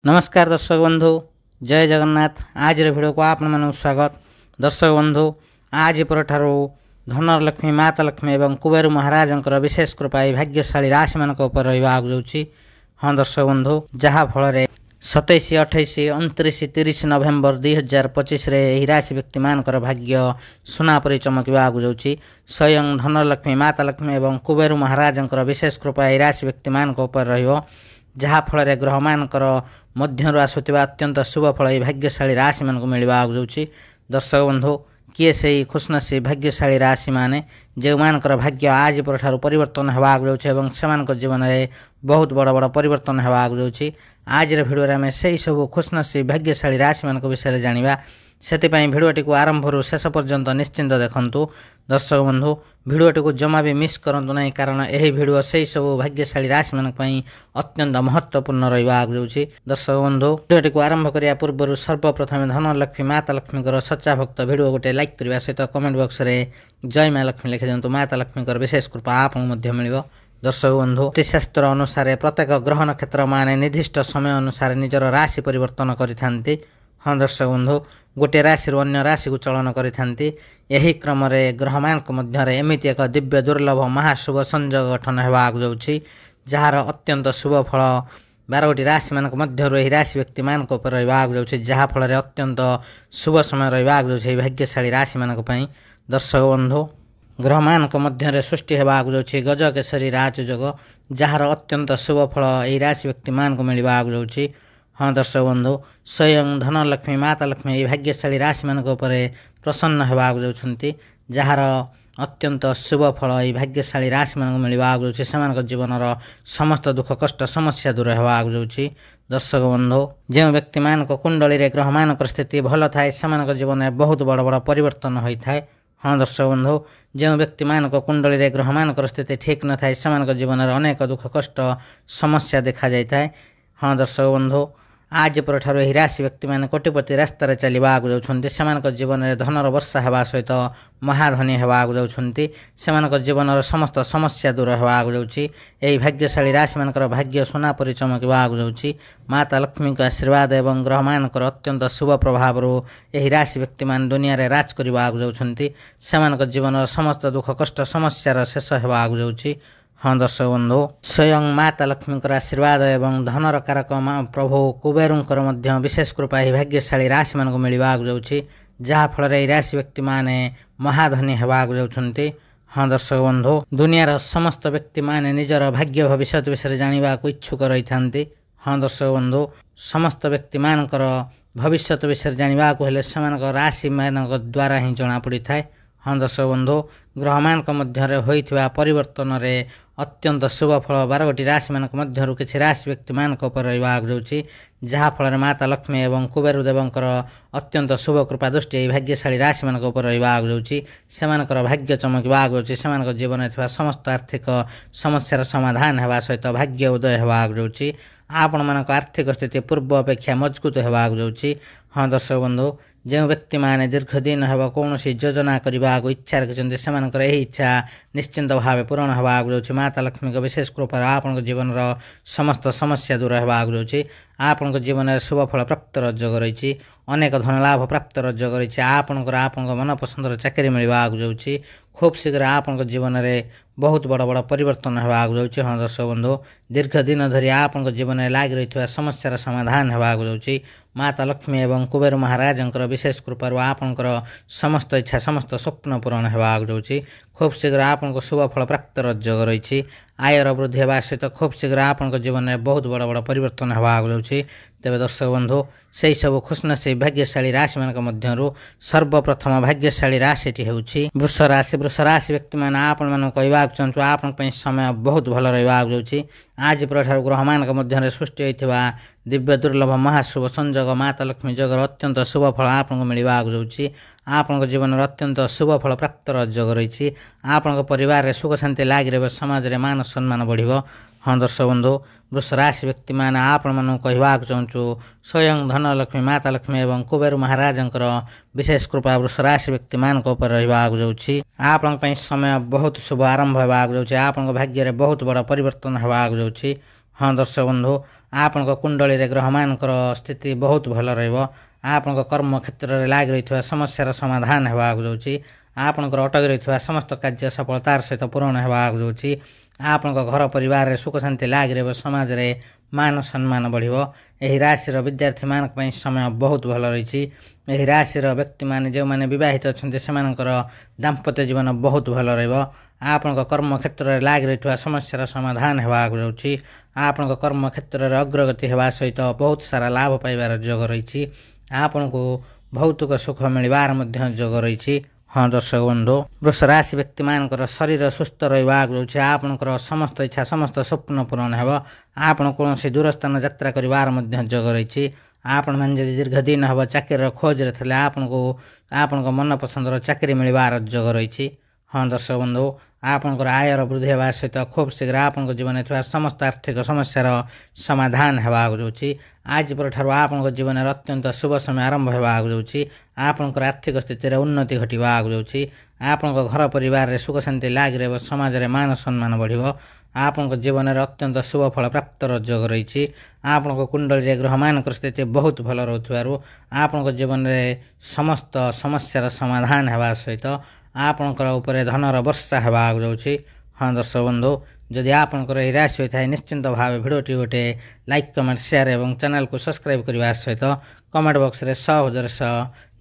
नमस्कार दर्शक बंधु, जय जगन्नाथ। आज भिडियो को आपण मानक स्वागत। दर्शक बंधु, आज परठारू धनर लक्ष्मी, माता लक्ष्मी एवं कुबेर महाराज विशेष कृपा भाग्यशाली राशि मान रहा जाऊँगी। हाँ दर्शक बंधु, जहाँ फल 27, 28, 29, 30 नवेम्बर 2025 यही राशि व्यक्ति मानकर भाग्य सुना परी चमकवा जाऊँगी। स्वयं धनलक्ष्मी, माता लक्ष्मी एवं कुबेर महाराज विशेष कृपा यही राशि व्यक्ति मान जहाँ फल ग्रह मानकर मध्य आसुवा अत्यंत शुभ फल यह भाग्यशाली राशि मान मिलवा जाऊँगी। दर्शक बंधु, किए से खुशनसीब भाग्यशाली राशि माने जो मानकर भाग्य आज पर परिवर्तन होगा जाऊँगी जीवन में बहुत बड़ बड़ परिवर्तन होगा जाऊँगी। आज भिडियो आम से सब खुशनसीब भाग्यशाली राशि मान विषय जाना से भिडियोटी को आरंभ शेष पर्यंत निश्चिंत देखु। दर्शक बंधु, भिडियोटी को जमा भी मिस करूँ ना, कारण यही भिडियो से सब भाग्यशाली राशि मान अत्यंत महत्वपूर्ण रहा जाऊँगी। दर्शक बंधु, भिडियोटी को आरंभ करने पूर्व सर्वप्रथम धनलक्ष्मी, माता लक्ष्मी सच्चा भक्त भिडियो गोटे लाइक करने सहित कमेंट बॉक्स में जय माँ लक्ष्मी लिखि दिंतु। माता लक्ष्मी विशेष कृपा आपको मिल। दर्शक बंधु, ज्योतिषशास्त्र अनुसार प्रत्येक ग्रह नक्षत्र माने निर्दिष्ट समय अनुसार निजर राशि परिवर्तन करिथांती। हाँ दर्शक बंधु, गोटे राशि अन्य राशि को चलन करिथांती। यही क्रम ग्रह मान मध्य एमती एक दिव्य दुर्लभ महाशुभ संयोग गठन होगा जाऊँगी, जार अत्यंत शुभ फल 12 राशि मान मध्य यही राशि व्यक्ति मान रहा जाऊँगी, जहाँफल अत्यंत शुभ समय रहा जाऊँगी भाग्यशाली राशि मान। दर्शक बंधु, ग्रह मान मध्य सृष्टि होगा जाऊँगी गज केसरी राज जोग, जार अत्यंत शुभ फल यही राशि व्यक्ति मान मिलवा जाऊँगी। हाँ दर्शक बंधु, स्वयं धनलक्ष्मी, माता लक्ष्मी यही भाग्यशाली राशि मान प्रसन्न होगा जाऊँगी, जार अत्यंत शुभ फल यही भाग्यशाली राशि मान मिलवा जाऊँगी। से जीवन समस्त दुख कष्ट समस्या दूर होगा जाऊँगी। दर्शक बंधु, जो व्यक्ति मान कुंडली ग्रह मान स्थिति भल थाए से जीवन में बहुत बड़ बड़ परिवर्तन होता है। हाँ दर्शक बंधु, जो व्यक्ति मान कुंडली ग्रह मान स्थिति ठीक न थाए से जीवन में अनेक दुख कष्ट समस्या देखा जाता है। हाँ दर्शक बंधु, आज पर यही राशि व्यक्ति मैंने कोटिपति रास्तार चलवा जाऊँगी। से जीवन में धनर वर्षा होगा सहित महाधनी होगा जाऊँगी। से जीवन समस्त समस्या दूर होगा जाऊँगी। यही भाग्यशाली राशि मान भाग्य सुना परी चमकवा जाऊँगी। माता लक्ष्मी आशीर्वाद एवं ग्रह मान अत्यंत शुभ प्रभाव यही राशि व्यक्ति मान दुनिया रे राज करवा जाऊँगी। से जीवन समस्त दुख कष्ट समस्या शेष होगा जाऊँगी। हाँ दर्शक बंधु, स्वयं माता लक्ष्मी आशीर्वाद एवं धनर कारक प्रभु कुबेर विशेष कृपा यही भाग्यशाली राशि मान मिलवा जाऊँगी, जहाँफल यही राशि व्यक्ति माने महाधनी होगा जाऊँगी। हाँ दर्शक बंधु, दुनियार समस्त व्यक्ति माने निजर भाग्य भविष्य विषय जाना इच्छुक रही था। हाँ दर्शक बंधु, समस्त व्यक्ति मानकर भविष्य विषय जाना से राशि मान द्वारा ही जना पड़ी था। हाँ दर्शक बंधु, ग्रह मान मध्य होइथिबा परिवर्तन रे अत्यंत शुभ फल 12 राशि मान मध्य किसी राशि व्यक्ति मान रहा जाऊँगी, जहाँफल माता लक्ष्मी एवं कुबेर देवंकर अत्यंत शुभ कृपा दृष्टि भाग्यशाली राशि मान रहा जाऊँगी। से भाग्य चमकवा जाऊँगी। से जीवन में समस्त आर्थिक समस्यार समाधान होगा सहित भाग्य उदय होगा जाऊँगी। आपण मान आर्थिक स्थिति पूर्व अपेक्षा मजबूत होगा जाऊँगी। हाँ दर्शक बंधु, जो व्यक्ति माने दीर्घ दिन हम कौन योजना करने को इच्छा रखिंट से यही इच्छा निश्चिंत भाव पूरण होगा जाऊँगी। माता लक्ष्मी विशेष कृपा आपण जीवन समस्त समस्या दूर होगा जाऊँगी। आपण जीवन में शुभ फल प्राप्त योग रही, अनेक धन लाभ प्राप्त योग रही। आपण मनपसंदर चाकरी मिलवा जाऊँगी। खूब शीघ्र आपण जीवन में बहुत बड़ बड़ परिवर्तन होगा जाऊँगी। हाँ दर्शक बंधु, दीर्घ दिन धरी आपण जीवन में लग रही समस्यार समाधान होगा जाऊँगी। माता लक्ष्मी एवं कुबेर महाराज विशेष कृपा आपणकर समस्त इच्छा समस्त स्वप्न पूरण होगा जाऊँगी। खूब शीघ्र आपको शुभ फल प्राप्त योग रही, आयर वृद्धि होगा सहित खूब शीघ्र आपण जीवन में बहुत बड़ बड़ परिवर्तन होगा जाऊँगी। तेरे दर्शक बंधु, से सब खुशनसीब भाग्यशाली राशि मान मध्य सर्वप्रथम भाग्यशाली राशिटी हूँ वृष राशि। वृष राशि व्यक्ति मैंने आपण कहवा चाहूँ आपण समय बहुत भल रहा जाऊँगी। आज पर ग्रह मान मध्य सृष्टि होता दिव्य दुर्लभ महाशुभ संयोग माता लक्ष्मी जोगर अत्यंत शुभ फल आपको मिलवा जाऊँगी। आपण जीवन में अत्यंत शुभ फल प्राप्त योग रही, आपण परिवार में सुख शांति लग रही, समाज में मान सम्मान बढ़। हाँ दर्शक बंधु, वृष राशि व्यक्ति मैंने आपण कहवा चाहूँ स्वयं धनलक्ष्मी, माता लक्ष्मी एवं कुबेर महाराज विशेष कृपा वृष राशि व्यक्ति मान रहा जाऊँगी। आपण समय बहुत शुभ आरंभ होगा जाऊँगी। आपण भाग्य में बहुत बड़ परिवर्तन होगा जाऊँगी। हाँ दर्शक बंधु आपण कुंडली ग्रहमान स्थिति बहुत भल रहा कर्म क्षेत्र में लग रही समस्यार समाधान होगा जाऊँगी आपणकर अटकी रही समस्त कार्य सफलतार सहित पूरण होगा जाऊँगी आपण घर परिवार सुख शांति लग रही समाज में मान सम्मान बढ़ यही राशि विद्यार्थी मान समय बहुत भल रही यही राशि व्यक्ति मैंने जो मैंने बहित अच्छा से दाम्पत्य जीवन बहुत भल आपण कर्म क्षेत्र में लग रही समस्यार समाधान होगा जाऊँगी आपण कर्म क्षेत्र में अग्रगति होगा सहित बहुत सारा लाभ पाइबार जोग रही आपण को भौतिक सुख मिलबार जोग रही। हाँ दर्शक बंधु वृष राशि व्यक्ति मान शरीर सुस्थ रहा जाऊँगी आपणकर समस्त इच्छा समस्त स्वप्न पूरण हो आपण कौन दूर स्थान यात्रा करार जोग रही आपण मैंने दीर्घ दिन हम चाकरी खोज रे थे आपण को मन पसंदर चाकरी मिलबार जोग रही। हाँ दर्शक बंधु आपणकर आयर वृद्धि होगा सहित खूब शीघ्र आपण जीवन में समस्त आर्थिक समस्यार समाधान होगा जाऊँगी आज पर आपण जीवन में अत्यंत शुभ समय आरंभ होगा जाऊँगी आपणकर आर्थिक स्थिति उन्नति घटवा जाऊँगी आपण घर परिवार सुख शांति लग रही समाज में मान सम्मान बढ़ आपण जीवन में अत्यंत शुभ फल प्राप्त जोग रही आपण कुंडली ग्रह मान स्थिति बहुत भल रोथु आपण जीवन में समस्त समस्यार समाधान होगा सहित आपणकर उपरे धनर वर्षा होगा जाऊँगी। हाँ दर्शक बंधु जदि आपणकर यह राशि होता है निश्चिंत भाव भिडटी गोटे लाइक कमेंट शेयर और चैनल को सब्सक्राइब करने सहित कमेंट बॉक्स रे सहोदर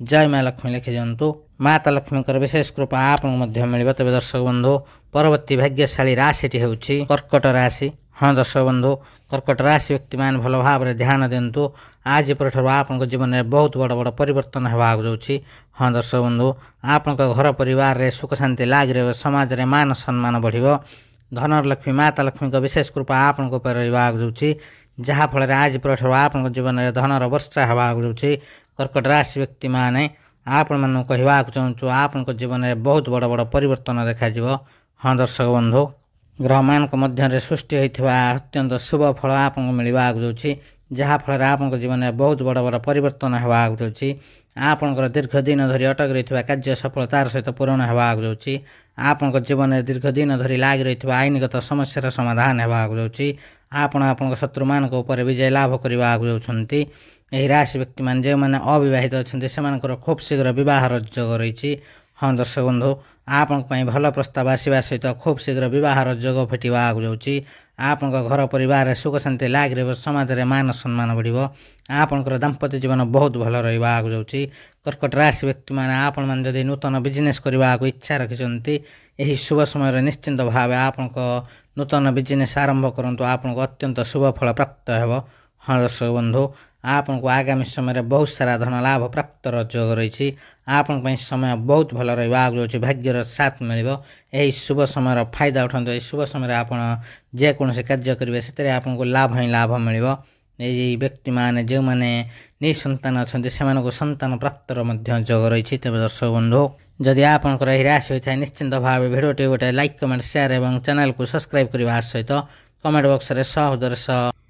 जय माँ लक्ष्मी लिखि दिंतु माता लक्ष्मी विशेष कृपा आपको मिल। तेज दर्शक बंधु परवर्ती भाग्यशाली राशि हूँ कर्कट राशि। हाँ दर्शक बंधु कर्कट राशि व्यक्ति मान भल भाव में ध्यान दिंतु आज पर आप जीवन में बहुत बड़ बड़ परिवर्तन होगा जाऊँगी। हाँ दर्शक बंधु आपण घर परिवार में सुख शांति लग रही समाज में मान सम्मान बढ़ धनर लक्ष्मी माता लक्ष्मी विशेष कृपा आपण रहा जाऊँगी जहाँफल आज पर आप जीवन में धनर वर्षा होगा जाऊँगी। कर्कट राशि व्यक्ति मैंने आपण मान कहवाक चाहूँ आपण जीवन में बहुत बड़ बड़ परिवर्तन देखा। हाँ दर्शक बंधु ग्रह मान मध्य सृष्टि होता अत्यंत शुभ फल आपको मिलवा जाऊँगी जहाँफल आप जीवन में बहुत बड़ बड़ परिवर्तन होगा जाऊँगी आपणकर दीर्घ दिन धरी अटक रही कार्य सफलतार सहित पूरण होगा जाऊँगी आपण जीवन में दीर्घ दिन धरी लग रही आईनगत समस्यार समाधान होगा जाऊँगी आपण शत्रु मान विजय लाभ करने जाऊँगी। यही राशि व्यक्ति मान जो मैंने अविवाहित अच्छा से खूब शीघ्र बहर जोग रही। हाँ दर्शक बंधु आपण भल प्रस्ताव आसवा सहित खूब शीघ्र बहर जोग भेटा जाऊँगी आपण घर परिवार सुख शांति लग रही समाज में मान सम्मान बढ़ आपणकर दाम्पत्य जीवन बहुत भल रहा जाऊँगी। कर्कट राशि व्यक्ति मैंने आपण मैंने जदि नूतन बिजनेस करने को इच्छा रखिंट यही शुभ समय निश्चिंत भाव आपण नूतन बिजनेस आरंभ करूँ आपको अत्यंत शुभ फल प्राप्त हो। हाँ दर्शक बंधु आपण को आगामी समय बहुत सारा धन लाभ प्राप्त जोग रही आपण समय बहुत भल रहा जाऊँगी भाग्यर साथ मिल यही शुभ समय फायदा उठाते यही शुभ समय आप जेकोसी कार्य करेंगे से आपको लाभ ही लाभ मिल यही व्यक्ति मैंने जो मैंने निसंतान अच्छा से संतान प्राप्तर जोग रही। तेज दर्शक बंधु जदि आपंकर यह राशि होता है निश्चिंत भाव भिडटी गोटे लाइक कमेंट शेयर और चैनल को सब्सक्राइब करने सहित कमेंट बॉक्स में सहोदर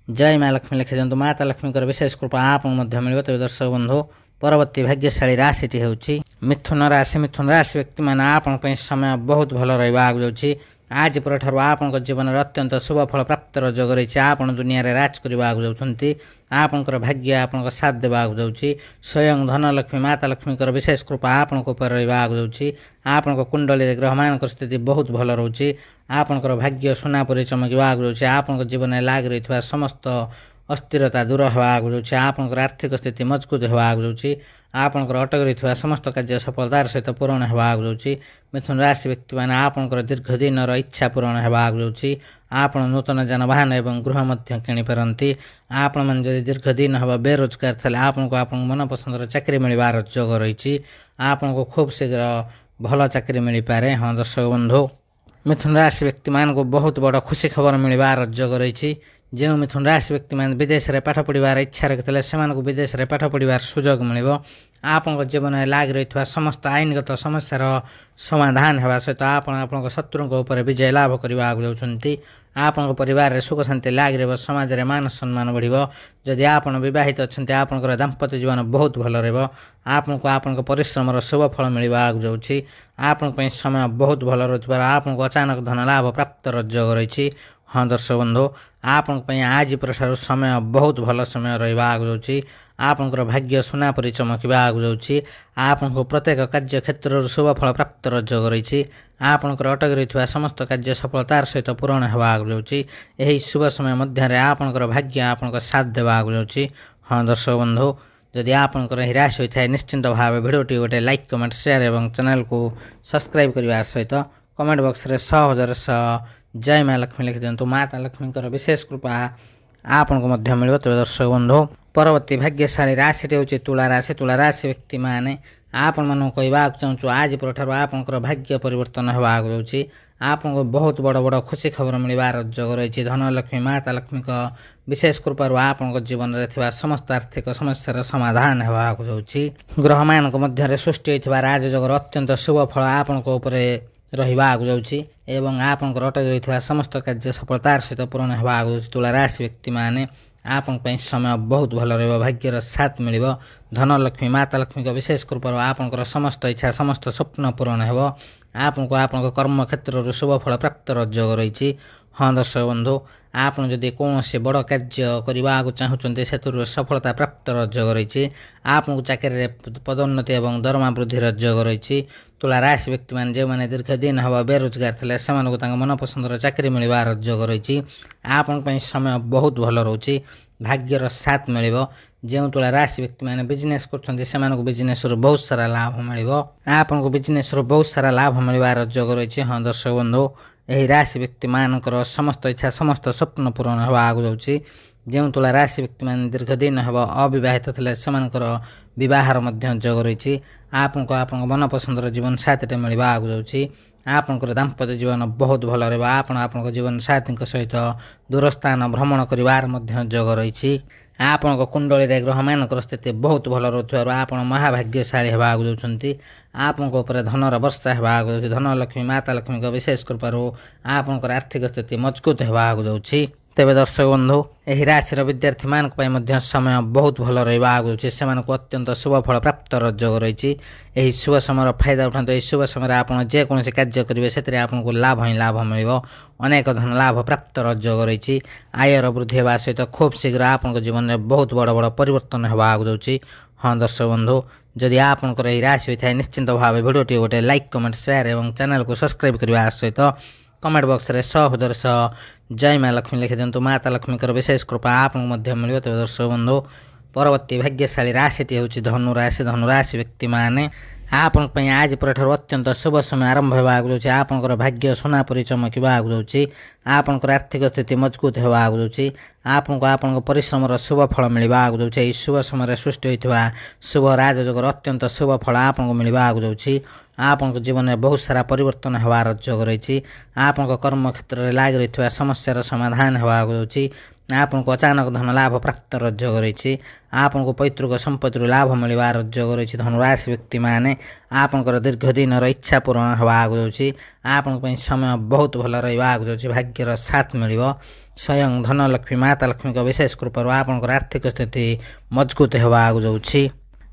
जय माँ लक्ष्मी लिखि दिंतु माता लक्ष्मी विशेष कृपा आपको मिल। तेज दर्शक बंधु परवर्ती भाग्यशाली राशि हूँ मिथुन राशि। मिथुन राशि व्यक्ति मैंने आपण समय बहुत भल रहा जाऊँगी आज पर आप जीवन में अत्यंत शुभ फल प्राप्त जोग रही आप दुनिया रे राज करने जाऊँगी आपंकर भाग्य आपन साथ देवा जाऊँगी स्वयं धन लक्ष्मी माता लक्ष्मी विशेष कृपा आपण रहा जाऊँगी आपण कुंडली ग्रह मान स्थिति बहुत भल रोचे आपंकर भाग्य सोनापरी चमकवा जाऊँगी आपण जीवन में लग रही समस्त अस्थिरता दूर होगा जाऊँगी आपंकर आर्थिक स्थिति मजबूत होगा जाऊँगी आपंकर अटक रही समस्त कार्य सफलतार सहित पूरण होगा जाऊँगी। मिथुन राशि व्यक्ति मैंने आपंकर दीर्घ दिन इच्छा पूरण होगा जाऊँगी आपण नूतन जानवाहन एवं गृह किणिपारती आपण मैंने जब दीर्घ दिन हम बेरोजगार थे आपको आप मन पसंदर चाकरी मिलबार जोग रही आपको खूब शीघ्र भल चाकरी मिल पारे। हाँ दर्शक बंधु मिथुन राशि व्यक्ति मान को बहुत बड़ खुशी खबर मिलबार जोग रही जो मिथुन राशि व्यक्ति मैंने विदेश में पाठ पढ़ार इच्छा रखते से विदेश में पाठ पढ़ार सुजोग मिल आपण जीवन में लग रही समस्त आईनगत समस्यार समाधान होगा सहित आप शत्रुओं उपर विजय लाभ करने जाऊँगी आपण परिवार में सुख शांति लग रही समाज में मान सम्मान बढ़ जदि आप बहित अच्छा आपंकर दाम्पत्य जीवन बहुत भल आपको आपण परिश्रम शुभ फल मिलवा जाऊँगी आपण समय बहुत भल रहा आपको अचानक धन लाभ प्राप्त जोग रही। हाँ दर्शक बंधु आपण आज प्रठार समय बहुत भल समय रहा आगु जाऊँगी आपंकर भाग्य सुना परी चमकवा आगु जाऊँगी आपण प्रत्येक कार्य क्षेत्र शुभफल प्राप्त योग रही आपंकर अटक रही समस्त कार्य सफलतार सहित पूरण होगा आगु जाऊँगी यही शुभ समय मध्य आपंकर भाग्य आपण साथ देवा आगु जाऊँगी। हाँ दर्शक बंधु जदि आपंकर राशि होता है निश्चिंत भाव भिडियोटी गोटे लाइक कमेंट शेयर और चैनल को सब्सक्राइब करने सहित कमेंट बॉक्स रे 100,000 जय माँ लक्ष्मी लिखि दिंतु। माता लक्ष्मी विशेष कृपा आपन को मध्य मिल। तेज दर्शक बंधु परवर्ती भाग्यशाली राशि हूँ तुला राशि। तुला राशि व्यक्ति मैंने आपण मन कहवाक चाहूँ आज प्रठार आपंकर भाग्य परिवर्तन होगा आगु जाऊँगी आपन को बहुत बड़ बड़ खुशी खबर मिलबार योग रही धन लक्ष्मी माता लक्ष्मी विशेष कृपार आपन जीवन में समस्त आर्थिक समस्या समाधान होगा आगु जाऊँगी। ग्रह मान मध्य सृष्टि होता राजयोगर अत्यंत शुभ फल आपण रहा आगु जाऊँगी एवं आपंकर अटक रही समस्त कार्य सफलतार सहित पूरण होगा आगु जाऊँगी। तुला राशि व्यक्ति मैंने आपण समय बहुत भल रहा भाग्यर साथ मिल धन लक्ष्मी माता लक्ष्मी विशेष कृपा आपंकर समस्त इच्छा समस्त स्वप्न पूरण हो आपको आपण कर्म क्षेत्र शुभफल प्राप्त योग रही। हाँ दर्शक बंधु आपड़ जदि कौन से बड़ कार्य करने को चाहते से सफलता प्राप्त योग रही आपको चाकरी पदोन्नति और दरमा वृद्धि योग रही। तुला राशि व्यक्ति मैंने जो मैंने दीर्घ दिन हम बेरोजगार थे से मनपसंदर चाकरी मिलबार योग रही आपण समय बहुत भल रोचे भाग्यर साथ मिल। जो तुला राशि व्यक्ति मैंने बिजनेस कर बिजनेस बहुत सारा लाभ मिल आपन को बिजनेस बहुत सारा लाभ मिलबार योग रही। हाँ दर्शक बंधु यही राशि व्यक्ति मानकर समस्त इच्छा समस्त स्वप्न पूरण होगा आगु जाऊँगी। जो तुला राशि व्यक्ति मैंने दीर्घ दिन हम अविवाहित थे से बहार योग रही आपको आपण मनपसंदर जीवन साथी मिलवा आगु जाऊँगी आपंकर दाम्पत्य जीवन बहुत भल रहा आपण जीवन साथी सहित दूरस्थान भ्रमण करार योग रही आपण कुंडली ग्रह मान स्थिति बहुत भल रोथार आप महाभाग्यशाली होगा आगु जाऊँगी आपण धनर वर्षा होगा आगु जाऊँगी धन लक्ष्मी माता लक्ष्मी विशेष कृपार आपंकर आर्थिक स्थिति मजबूत होगा आगु जाऊँगी। तेज दर्शक बंधु यही राशि विद्यार्थी मान समय बहुत भल रहा आगु से अत्यंत शुभफल प्राप्त योग रही यही शुभ समय फायदा उठाते यही शुभ समय आप जेकोसी कार्य करेंगे से आपको लाभ ही लाभ मिल अनेक धन लाभ प्राप्त योग रही आयर वृद्धि होगा सहित खूब शीघ्र आप जीवन में बहुत बड़ बड़ परिवर्तन होगा आगु जाऊँगी। हाँ दर्शक बंधु जदि आपंकर यही राशि होता है निश्चिंत भाव भिडियोटी गोटे लाइक कमेंट शेयर और चैनल को सब्सक्राइब करने सहित कमेंट बॉक्स रे 100,000 जय माँ लक्ष्मी लिखि दिंतु। माता लक्ष्मी विशेष कृपा आपको मिल। तेज दर्शक बंधु परवर्ती भाग्यशाली राशि हूँ धनु राशि। धनु राशि व्यक्ति मैंने आपण आज प्रठार अत्यंत शुभ समय आरंभ होगा आगु जाऊँगी आपंकर भाग्य सुना परी चमकवा आगु जाऊँगी आपंकर आर्थिक स्थिति मजबूत होगा आगु जाऊँगी आपको आपण परिश्रम शुभ फल मिलवा आगु जाऊँगी यही शुभ समय सृष्टि होता शुभ राजयोगर अत्यंत शुभ फल आपको मिलवा आगु जाऊँगी आपन जीवन में बहुत सारा परिवर्तन होबार योग रही आपन कर्म क्षेत्र में लग रही समस्या समाधान होगा आगु जाऊँगी आपन को अचानक धन लाभ प्राप्त योग रही आपन को पैतृक संपत्ति लाभ मिलबार योग रही धनुराशि व्यक्ति मैंने आपंकर दीर्घ दिन इच्छा पूरण होगा आगु जाऊँगी आपन समय बहुत भल रहा आगु जाऊँगी भाग्यर साथ मिल स्वयं धन लक्ष्मी माता लक्ष्मी विशेष कृपा आपंकर आर्थिक स्थिति मजबूत होगा आगु जाऊँगी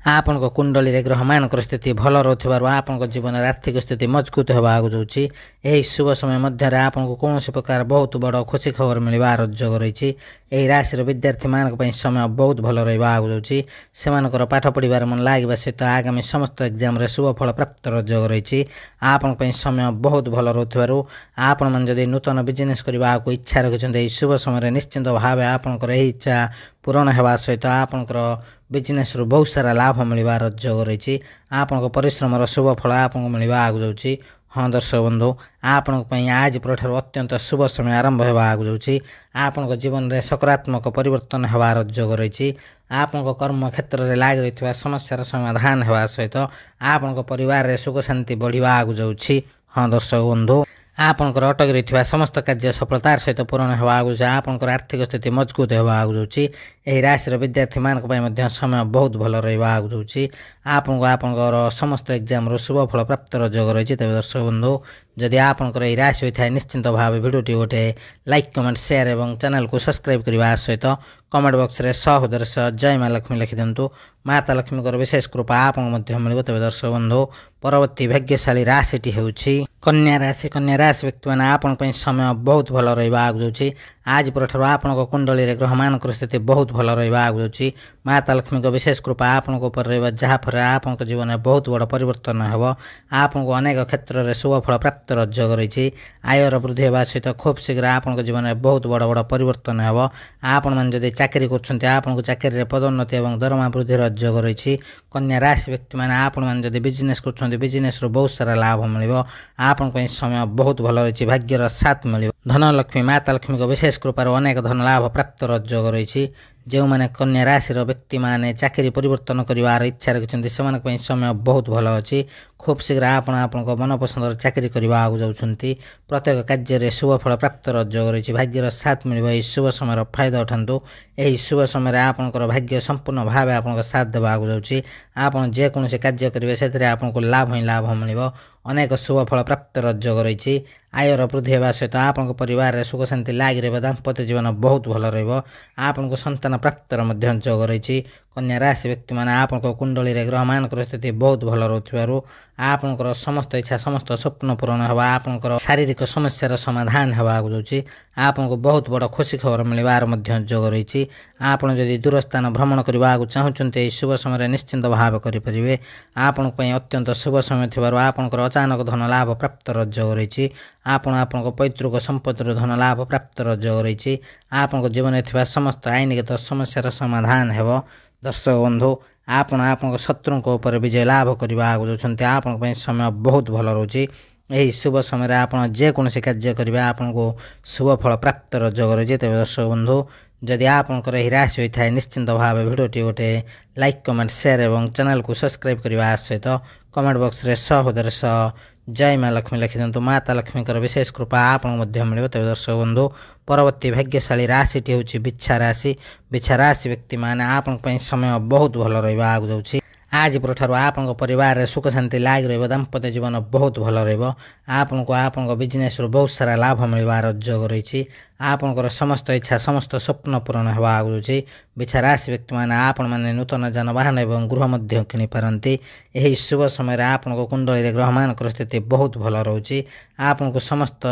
आपण कुंडली ग्रह मान स्थिति भल रोथार आपण जीवन में आर्थिक स्थिति मजबूत होगा आगु जाऊँगी यही शुभ समय मध्य आपको कौन प्रकार बहुत बड़ खुशी खबर मिलबार योग रही यही राशि विद्यार्थी मान समय बहुत भल रहा आगु जाऊँगी से पाठ पढ़ार मन लगे सहित आगामी समस्त एग्जाम शुभफल प्राप्त योग रही आपण समय बहुत भल रोथार आपण मैंने जदि नूतन बिजनेस करने को इच्छा रखिंट शुभ समय निश्चिंत भाव आपंकर यही इच्छा पूरण होगा सहित आपंकर बिजनेस बहुत सारा लाभ मिलबार योग रही आपन परिश्रम शुभ फल आपको मिलवा आगु जाऊँगी। हाँ दर्शक बंधु आपण आज प्रठार अत्यंत शुभ समय आरंभ होगा आगु जाऊँगी आपण जीवन में सकारात्मक परिवर्तन होबार योग रही आपन कर्म क्षेत्र में लग रही समस्या समाधान होगा सहित आपण परिवार में सुख शांति बढ़िया आगु जाऊँगी। हाँ दर्शक बंधु आपंकर अटक रही समस्त कार्य सफलतार सहित पूरण होगा आगु आपंकर आर्थिक स्थिति मजबूत होगा आगु जाऊँगी ଏହି ରାଶିର ବିଦ୍ୟାର୍ଥୀମାନଙ୍କ ପାଇଁ ମଧ୍ୟ ସମୟ ବହୁତ ଭଲ ରହିବା ଆଗକୁ ଯାଉଛି। ଆପଣଙ୍କୁ ଆପଣଙ୍କର ସମସ୍ତ ଏକ୍ଜାମର ଶୁଭ ଫଳ ପ୍ରାପ୍ତର ଯୋଗ ରହିଛି। ତେବେ ଦର୍ଶକ ବନ୍ଧୁ, ଯଦି ଆପଣଙ୍କର ଏହି ରାଶି ହୋଇଥାଏ ନିଶ୍ଚିନ୍ତ ଭାବେ ଭିଡ଼ିଓଟି ଗୋଟେ ଲାଇକ୍, କମେଣ୍ଟ, ସେୟାର ଏବଂ ଚ୍ୟାନେଲକୁ ସବସ୍କ୍ରାଇବ୍ କରିବା ସହିତ କମେଣ୍ଟ ବକ୍ସରେ ସହୋଦର ସହ ଜୟ ମା ଲକ୍ଷ୍ମୀ ଲେଖିଦିଅନ୍ତୁ। ମାତା ଲକ୍ଷ୍ମୀଙ୍କର ବିଶେଷ କୃପା ଆପଣଙ୍କୁ ମଧ୍ୟ ମିଳିବ। ତେବେ ଦର୍ଶକ ବନ୍ଧୁ, ପରବର୍ତ୍ତୀ ଭାଗ୍ୟଶାଳୀ ରାଶିଟି ହେଉଛି କନ୍ୟା ରାଶି। କନ୍ୟା ରାଶି ବ୍ୟକ୍ତିମାନେ ଆପଣଙ୍କ ପାଇଁ ସମୟ ବହୁତ ଭଲ ରହିବା ଆଗକୁ ଯାଉଛି। ଆଜି ପରଠାରୁ ଆପଣଙ୍କ କୁଣ୍ଡଳୀରେ ଗ୍ରହମାନଙ୍କର ସ୍ଥିତି ବହୁତ ଭଲ ରହିବା ଆଗକୁ ଯାଉଛି। ମାତା ଲକ୍ଷ୍ମୀଙ୍କ ବିଶେଷ କୃପା ଆପଣଙ୍କ ଉପରେ ରହିବ, ଯାହାଫଳରେ ଆପଣଙ୍କ ଜୀବନରେ ବହୁତ ବଡ଼ ପରିବର୍ତ୍ତନ ହେବ। ଆପଣଙ୍କୁ ଅନେକ କ୍ଷେତ୍ରରେ ଶୁଭ ଫଳ ପ୍ରାପ୍ତର ଯୋଗ ରହିଛି। ଆୟର ବୃଦ୍ଧି ହେବା ସହିତ ଖୁବ୍ ଶୀଘ୍ର ଆପଣଙ୍କ ଜୀବନରେ ବହୁତ ବଡ଼ ବଡ଼ ପରିବର୍ତ୍ତନ ହେବ। ଆପଣମାନେ ଯଦି ଚାକିରି କରୁଛନ୍ତି ଆପଣଙ୍କୁ ଚାକିରିରେ ପଦୋନ୍ନତି ଏବଂ ଦରମା ବୃଦ୍ଧିର ଯୋଗ ରହିଛି। କନ୍ୟା ରାଶି ବ୍ୟକ୍ତିମାନେ ଆପଣମାନେ ଯଦି ବିଜନେସ୍ କରୁଛନ୍ତି ବିଜନେସ୍ରୁ ବହୁତ ସାରା ଲାଭ ମିଳିବ। ଆପଣଙ୍କ ପାଇଁ ସମୟ ବହୁତ ଭଲ ରହିଛି। ଭାଗ୍ୟର ସାଥ ମିଳିବ। ଧନଲକ୍ଷ୍ମୀ ମାତା ଲକ୍ଷ୍ମୀଙ୍କ ବିଶେଷ କୃପାରୁ ଅନେକ ଧନ ଲାଭ ପ୍ରାପ୍ତର ଯୋଗ ରହିଛି। ଯେଉଁମାନେ କନ୍ୟା ରାଶିର ବ୍ୟକ୍ତିମାନେ ଚାକିରି ପରିବର୍ତ୍ତନ କରିବାର ଇଚ୍ଛା ରଖିଛନ୍ତି ସେମାନଙ୍କ ପାଇଁ ସମୟ ବହୁତ ଭଲ ଅଛି। ଖୁବ୍ ଶୀଘ୍ର ଆପଣ ଆପଣଙ୍କ ମନପସନ୍ଦର ଚାକିରି କରିବା ଆଗକୁ ଯାଉଛନ୍ତି। ପ୍ରତ୍ୟେକ କାର୍ଯ୍ୟରେ ଶୁଭ ଫଳ ପ୍ରାପ୍ତର ଯୋଗ ରହିଛି। ଭାଗ୍ୟର ସାଥ ମିଳିବ। ଏହି ଶୁଭ ସମୟର ଫାଇଦା ଉଠାନ୍ତୁ। ଏହି ଶୁଭ ସମୟରେ ଆପଣଙ୍କର ଭାଗ୍ୟ ସମ୍ପୂର୍ଣ୍ଣ ଭାବେ ଆପଣଙ୍କ ସାଥ ଦେବା ଆଗକୁ ଯାଉଛି। ଆପଣ ଯେକୌଣସି କାର୍ଯ୍ୟ କରିବେ ସେଥିରେ ଆପଣଙ୍କୁ ଲାଭ ହିଁ ଲାଭ ମିଳିବ। ଅନେକ ଶୁଭ ଫଳ ପ୍ରାପ୍ତର ଯୋଗ ରହିଛି। ଆୟର ବୃଦ୍ଧି ହେବା ସହିତ ଆପଣଙ୍କ ପରିବାରରେ ସୁଖ ଶାନ୍ତି ଲାଗି ରହିବ। ଦାମ୍ପତ୍ୟ ଜୀବନ ବହୁତ ଭଲ ରହିବ। ଆପଣଙ୍କୁ ସନ୍ତାନ ପ୍ରାପ୍ତର ମଧ୍ୟ ଯୋଗ ରହିଛି। କନ୍ୟା ରାଶି ବ୍ୟକ୍ତିମାନେ ଆପଣଙ୍କ କୁଣ୍ଡଳୀରେ ଗ୍ରହମାନଙ୍କର ସ୍ଥିତି ବହୁତ ଭଲ ରହୁଥିବାରୁ ଆପଣଙ୍କର ସମସ୍ତ ଇଚ୍ଛା ସମସ୍ତ ସ୍ୱପ୍ନ ପୂରଣ ହେବା, ଆପଣଙ୍କର ଶାରୀରିକ ସମସ୍ୟାର ସମାଧାନ ହେବା ଆଗକୁ ଯାଉଛି। ଆପଣଙ୍କୁ ବହୁତ ବଡ଼ ଖୁସି ଖବର ମିଳିବାର ମଧ୍ୟ ଯୋଗ ରହିଛି। ଆପଣ ଯଦି ଦୂରସ୍ଥାନ ଭ୍ରମଣ କରିବାକୁ ଚାହୁଁଛନ୍ତି ଏହି ଶୁଭ ସମୟରେ ନିଶ୍ଚିନ୍ତ ଭାବେ କରିପାରିବେ। ଆପଣଙ୍କ ପାଇଁ ଅତ୍ୟନ୍ତ ଶୁଭ ସମୟ ଥିବାରୁ ଆପଣଙ୍କର ଅଚାନକ ଧନ ଲାଭ ପ୍ରାପ୍ତର ଯୋଗ ରହିଛି। ଆପଣ ଆପଣଙ୍କ ପୈତୃକ ସମ୍ପତ୍ତିରୁ ଧନ ଲାଭ ପ୍ରାପ୍ତର ଯୋଗ ରହିଛି। ଆପଣଙ୍କ ଜୀବନରେ ଥିବା ସମସ୍ତ ଆଇନଗତ ସମସ୍ୟାର ସମାଧାନ ହେବ। ଦର୍ଶକ ବନ୍ଧୁ, ଆପଣ ଆପଣଙ୍କ ଶତ୍ରୁଙ୍କ ଉପରେ ବିଜୟ ଲାଭ କରିବା ଆଗକୁ ଯାଉଛନ୍ତି। ଆପଣଙ୍କ ପାଇଁ ସମୟ ବହୁତ ଭଲ ରହୁଛି। ଏହି ଶୁଭ ସମୟରେ ଆପଣ ଯେକୌଣସି କାର୍ଯ୍ୟ କରିବେ ଆପଣଙ୍କୁ ଶୁଭ ଫଳ ପ୍ରାପ୍ତର ଯୋଗ ରହିଛି। ତେବେ ଦର୍ଶକ ବନ୍ଧୁ, ଯଦି ଆପଣଙ୍କର ଏହି ରାଶି ହୋଇଥାଏ ନିଶ୍ଚିନ୍ତ ଭାବେ ଭିଡ଼ିଓଟି ଗୋଟେ ଲାଇକ୍, କମେଣ୍ଟ, ସେୟାର ଏବଂ ଚ୍ୟାନେଲକୁ ସବସ୍କ୍ରାଇବ୍ କରିବା ସହିତ କମେଣ୍ଟ ବକ୍ସରେ ସହୋଦର ସହ ଜୟ ମା ଲକ୍ଷ୍ମୀ ଲେଖିଦିଅନ୍ତୁ। ମାତା ଲକ୍ଷ୍ମୀଙ୍କର ବିଶେଷ କୃପା ଆପଣଙ୍କୁ ମଧ୍ୟ ମିଳିବ। ତେବେ ଦର୍ଶକ ବନ୍ଧୁ, ପରବର୍ତ୍ତୀ ଭାଗ୍ୟଶାଳୀ ରାଶିଟି ହେଉଛି ବିଛା ରାଶି। ବିଛା ରାଶି ବ୍ୟକ୍ତିମାନେ ଆପଣଙ୍କ ପାଇଁ ସମୟ ବହୁତ ଭଲ ରହିବା ଆଗକୁ ଯାଉଛି। ଆଜି ପରଠାରୁ ଆପଣଙ୍କ ପରିବାରରେ ସୁଖ ଶାନ୍ତି ଲାଗି ରହିବ। ଦାମ୍ପତ୍ୟ ଜୀବନ ବହୁତ ଭଲ ରହିବ। ଆପଣଙ୍କୁ ଆପଣଙ୍କ ବିଜନେସ୍ରୁ ବହୁତ ସାରା ଲାଭ ମିଳିବାର ଯୋଗ ରହିଛି। ଆପଣଙ୍କର ସମସ୍ତ ଇଚ୍ଛା ସମସ୍ତ ସ୍ୱପ୍ନ ପୂରଣ ହେବା ଆଗକୁ ଯାଉଛି। ବିଛା ରାଶି ବ୍ୟକ୍ତିମାନେ ଆପଣମାନେ ନୂତନ ଯାନବାହନ ଏବଂ ଗୃହ ମଧ୍ୟ କିଣିପାରନ୍ତି। ଏହି ଶୁଭ ସମୟରେ ଆପଣଙ୍କ କୁଣ୍ଡଳୀରେ ଗ୍ରହମାନଙ୍କର ସ୍ଥିତି ବହୁତ ଭଲ ରହୁଛି। ଆପଣଙ୍କୁ ସମସ୍ତ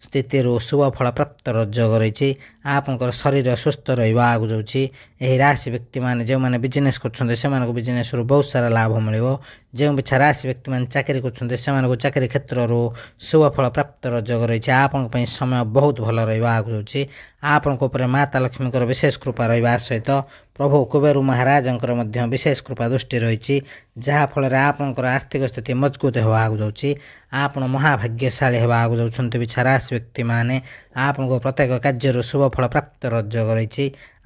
ସ୍ଥିତିରୁ ଶୁଭ ଫଳ ପ୍ରାପ୍ତର ଯୋଗ ରହିଛି। ଆପଣଙ୍କର ଶରୀର ସୁସ୍ଥ ରହିବା ଆଗକୁ ଯାଉଛି। ଏହି ରାଶି ବ୍ୟକ୍ତିମାନେ ଯେଉଁମାନେ ବିଜନେସ୍ କରୁଛନ୍ତି ସେମାନଙ୍କୁ ବିଜନେସ୍ରୁ ବହୁତ ସାରା ଲାଭ ମିଳିବ। ଯେଉଁ ବିଛା ରାଶି ବ୍ୟକ୍ତିମାନେ ଚାକିରି କରୁଛନ୍ତି ସେମାନଙ୍କୁ ଚାକିରି କ୍ଷେତ୍ରରୁ ଶୁଭ ଫଳ ପ୍ରାପ୍ତର ଯୋଗ ରହିଛି। ଆପଣଙ୍କ ପାଇଁ ସମୟ ବହୁତ ଭଲ ରହିବା ଆଗକୁ ଯାଉଛି। ଆପଣଙ୍କ ଉପରେ ମାତା ଲକ୍ଷ୍ମୀଙ୍କର ବିଶେଷ କୃପା ରହିବା ସହିତ ପ୍ରଭୁ କୁବେର ମହାରାଜଙ୍କର ମଧ୍ୟ ବିଶେଷ କୃପା ଦୃଷ୍ଟି ରହିଛି, ଯାହାଫଳରେ ଆପଣଙ୍କର ଆର୍ଥିକ ସ୍ଥିତି ମଜବୁତ ହେବା ଆଗକୁ ଯାଉଛି। ଆପଣ ମହାଭାଗ୍ୟଶାଳୀ ହେବା ଆଗକୁ ଯାଉଛନ୍ତି। ବିଛା ରାଶି ବ୍ୟକ୍ତିମାନେ ଆପଣଙ୍କ ପ୍ରତ୍ୟେକ କାର୍ଯ୍ୟରୁ ଶୁଭ ଫଳ ପ୍ରାପ୍ତର ଯୋଗ ରହିଛି।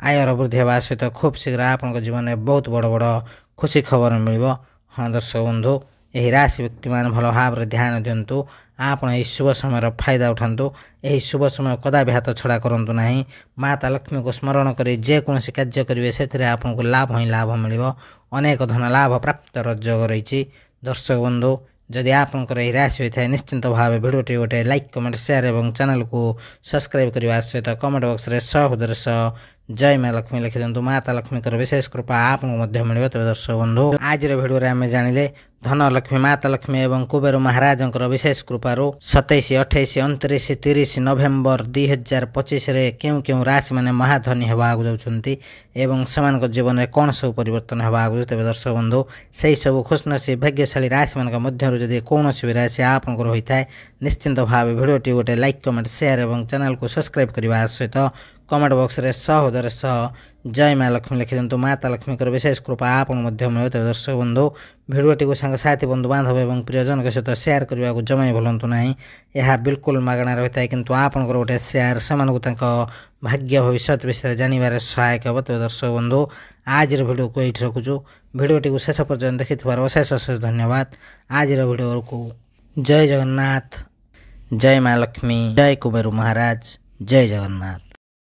ଆୟର ବୃଦ୍ଧି ହେବା ସହିତ ଖୁବ୍ ଶୀଘ୍ର ଆପଣଙ୍କ ଜୀବନରେ ବହୁତ ବଡ଼ ବଡ଼ ଖୁସି ଖବର ମିଳିବ। ହଁ ଦର୍ଶକ ବନ୍ଧୁ, ଏହି ରାଶି ବ୍ୟକ୍ତିମାନେ ଭଲ ଭାବରେ ଧ୍ୟାନ ଦିଅନ୍ତୁ। ଆପଣ ଏହି ଶୁଭ ସମୟର ଫାଇଦା ଉଠାନ୍ତୁ। ଏହି ଶୁଭ ସମୟ କଦାପି ହାତ ଛଡ଼ା କରନ୍ତୁ ନାହିଁ। ମାତା ଲକ୍ଷ୍ମୀଙ୍କୁ ସ୍ମରଣ କରି ଯେକୌଣସି କାର୍ଯ୍ୟ କରିବେ ସେଥିରେ ଆପଣଙ୍କୁ ଲାଭ ହିଁ ଲାଭ ମିଳିବ। ଅନେକ ଧନ ଲାଭ ପ୍ରାପ୍ତର ଯୋଗ ରହିଛି। ଦର୍ଶକ ବନ୍ଧୁ, ଯଦି ଆପଣଙ୍କର ଏହି ରାଶି ହୋଇଥାଏ ନିଶ୍ଚିନ୍ତ ଭାବେ ଭିଡ଼ିଓଟି ଗୋଟେ ଲାଇକ୍, କମେଣ୍ଟ, ସେୟାର ଏବଂ ଚ୍ୟାନେଲକୁ ସବସ୍କ୍ରାଇବ୍ କରିବା ସହିତ କମେଣ୍ଟ ବକ୍ସରେ ସହୋଦର ସହ ଜୟ ମା ଲକ୍ଷ୍ମୀ ଲେଖିଦିଅନ୍ତୁ। ମାତା ଲକ୍ଷ୍ମୀଙ୍କର ବିଶେଷ କୃପା ଆପଣଙ୍କୁ ମଧ୍ୟ ମିଳିବ। ତେବେ ଦର୍ଶକ ବନ୍ଧୁ, ଆଜିର ଭିଡ଼ିଓରେ ଆମେ ଜାଣିଲେ ଧନଲକ୍ଷ୍ମୀ, ମାତା ଲକ୍ଷ୍ମୀ ଏବଂ କୁବେର ମହାରାଜଙ୍କର ବିଶେଷ କୃପାରୁ 27, 28, 29, 30 ନଭେମ୍ବର 2025ରେ କେଉଁ କେଉଁ ରାଶିମାନେ ମହାଧନୀ ହେବା ଆଗକୁ ଯାଉଛନ୍ତି ଏବଂ ସେମାନଙ୍କ ଜୀବନରେ କ'ଣ ସବୁ ପରିବର୍ତ୍ତନ ହେବା ଆଗକୁ। ତେବେ ଦର୍ଶକ ବନ୍ଧୁ, ସେହି ସବୁ ଖୁସିନସିବ ଭାଗ୍ୟଶାଳୀ ରାଶିମାନଙ୍କ ମଧ୍ୟରୁ ଯଦି କୌଣସି ବି ରାଶି ଆପଣଙ୍କର ହୋଇଥାଏ ନିଶ୍ଚିନ୍ତ ଭାବେ ଭିଡ଼ିଓଟି ଗୋଟେ ଲାଇକ୍, କମେଣ୍ଟ, ସେୟାର ଏବଂ ଚ୍ୟାନେଲକୁ ସବସ୍କ୍ରାଇବ୍ କରିବା ସହିତ କମେଣ୍ଟ ବକ୍ସରେ ସହୋଦର ସହ ଜୟ ମା ଲକ୍ଷ୍ମୀ ଲେଖିଦିଅନ୍ତୁ। ମାତା ଲକ୍ଷ୍ମୀଙ୍କର ବିଶେଷ କୃପା ଆପଣଙ୍କୁ ମଧ୍ୟ ମିଳିବ। ତେବେ ଦର୍ଶକ ବନ୍ଧୁ, ଭିଡ଼ିଓଟିକୁ ସାଙ୍ଗସାଥି ବନ୍ଧୁବାନ୍ଧବ ଏବଂ ପ୍ରିୟଜନଙ୍କ ସହିତ ସେୟାର କରିବାକୁ ଜମା ଭୁଲନ୍ତୁ ନାହିଁ। ଏହା ବିଲକୁଲ ମାଗଣାରେ ହୋଇଥାଏ, କିନ୍ତୁ ଆପଣଙ୍କର ଗୋଟେ ସେୟାର ସେମାନଙ୍କୁ ତାଙ୍କ ଭାଗ୍ୟ ଭବିଷ୍ୟତ ବିଷୟରେ ଜାଣିବାରେ ସହାୟକ ହେବ। ତେବେ ଦର୍ଶକ ବନ୍ଧୁ, ଆଜିର ଭିଡ଼ିଓକୁ ଏଇଠି ରଖୁଛୁ। ଭିଡ଼ିଓଟିକୁ ଶେଷ ପର୍ଯ୍ୟନ୍ତ ଦେଖିଥିବାରୁ ଅଶେଷ ଅଶେଷ ଧନ୍ୟବାଦ। ଆଜିର ଭିଡ଼ିଓକୁ ଜୟ ଜଗନ୍ନାଥ, ଜୟ ମା ଲକ୍ଷ୍ମୀ, ଜୟ କୁବେର ମହାରାଜ, ଜୟ ଜଗନ୍ନାଥ।